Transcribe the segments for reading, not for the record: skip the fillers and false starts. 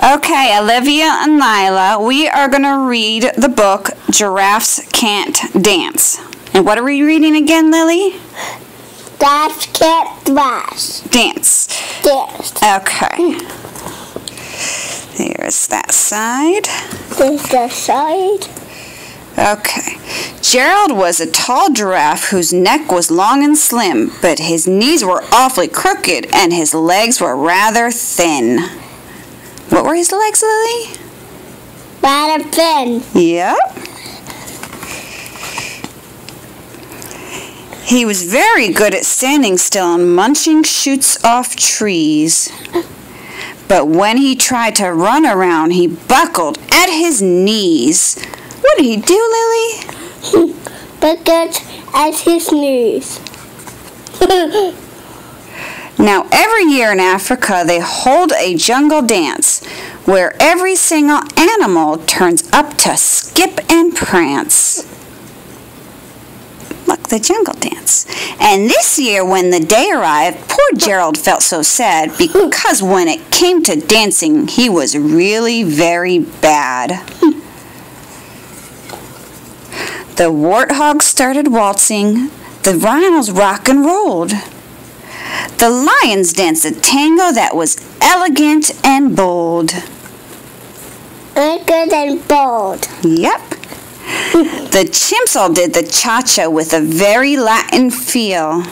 Okay, Olivia and Lyla, we are going to read the book Giraffes Can't Dance. And what are we reading again, Lily? Giraffes can't dance. Okay. There's that side. There's the side. Okay. Gerald was a tall giraffe whose neck was long and slim, but his knees were awfully crooked and his legs were rather thin. What were his legs, Lily? Rather thin. Yep. He was very good at standing still and munching shoots off trees. But when he tried to run around, he buckled at his knees. What did he do, Lily? Buckled at his knees. Now, every year in Africa, they hold a jungle dance where every single animal turns up to skip and prance. Look, the jungle dance. And this year, when the day arrived, poor Gerald felt so sad because when it came to dancing, he was really very bad. The warthogs started waltzing. The rhinos rock and rolled. The lions danced a tango that was elegant and bold. Elegant and bold. Yep. The chimps all did the cha-cha with a very Latin feel.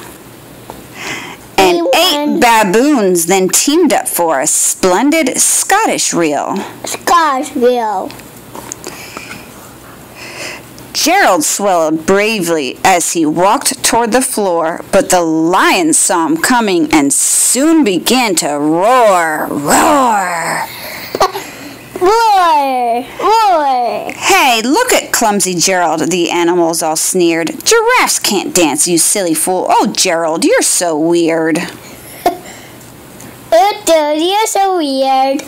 And 8 baboons then teamed up for a splendid Scottish reel. Gerald swallowed bravely as he walked toward the floor, but the lions saw him coming and soon began to roar, roar. Roar, roar. Hey, look at clumsy Gerald, the animals all sneered. Giraffes can't dance, you silly fool. Oh, Gerald, you're so weird. Oh, dude, you're so weird.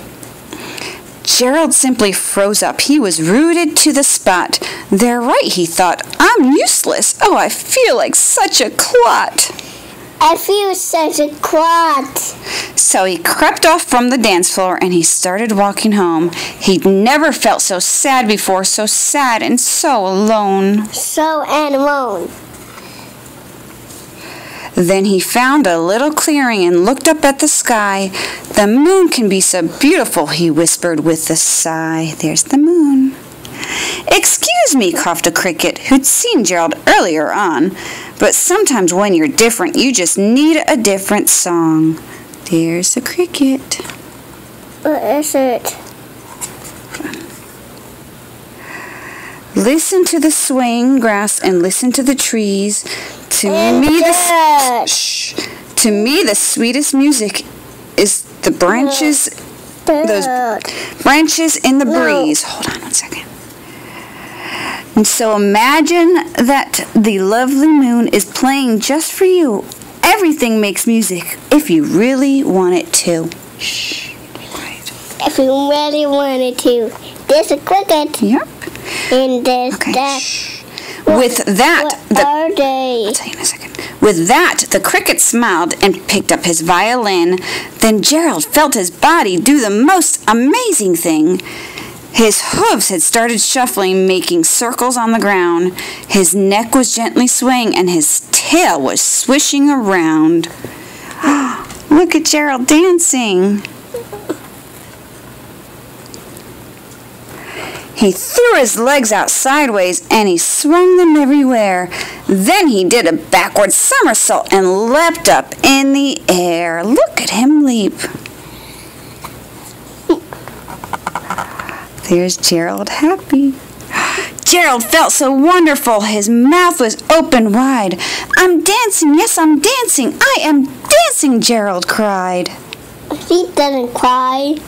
Gerald simply froze up. He was rooted to the spot. They're right, he thought. I'm useless. Oh, I feel like such a clot. I feel such a clot. So he crept off from the dance floor and he started walking home. He'd never felt so sad before, so sad and so alone. So alone. Then he found a little clearing and looked up at the sky. The moon can be so beautiful, he whispered with a sigh. There's the moon. Excuse me, coughed a cricket who'd seen Gerald earlier on. But sometimes when you're different, you just need a different song. There's a cricket. What is it? Listen to the swaying grass and listen to the trees. To me, the sweetest music is the branches, those branches in the breeze. Hold on one second. And so imagine that the lovely moon is playing just for you. Everything makes music if you really want it to. Shh, be quiet. If you really wanted to. There's a cricket. Yep. And there's that. Shh. With that, I'll tell you in a second. With that, the cricket smiled and picked up his violin. Then Gerald felt his body do the most amazing thing. His hooves had started shuffling, making circles on the ground. His neck was gently swaying, and his tail was swishing around. Look at Gerald dancing. He threw his legs out sideways and he swung them everywhere. Then he did a backward somersault and leapt up in the air. Look at him leap. There's Gerald happy. Gerald felt so wonderful. His mouth was open wide. I'm dancing. Yes, I'm dancing. I am dancing, Gerald cried. He doesn't cry.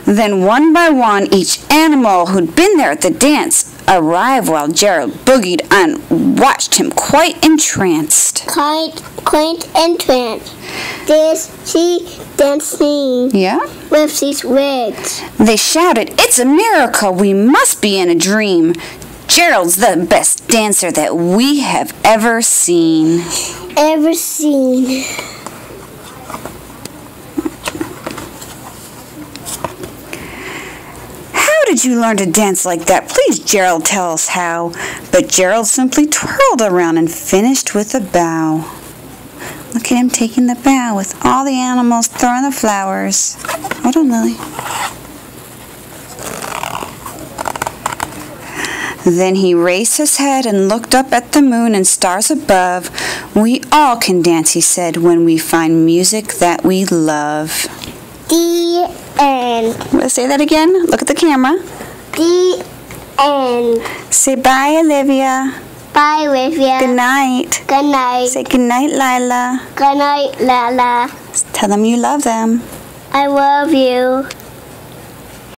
Then one by one, each animal who'd been there at the dance arrived while Gerald boogied and watched him quite entranced. Quite entranced. There's she dancing. Yeah? With these wigs. They shouted, "It's a miracle! We must be in a dream! Gerald's the best dancer that we have ever seen." did you learn to dance like that? Please, Gerald, tell us how." But Gerald simply twirled around and finished with a bow. Look at him taking the bow with all the animals throwing the flowers. Hold on, Lily. Then he raised his head and looked up at the moon and stars above. "We all can dance," he said, "when we find music that we love." The end. Let's say that again. Look at the camera. The end. Say bye, Olivia. Bye, Olivia. Good night. Good night. Say good night, Lyla. Good night, Lala. Tell them you love them. I love you.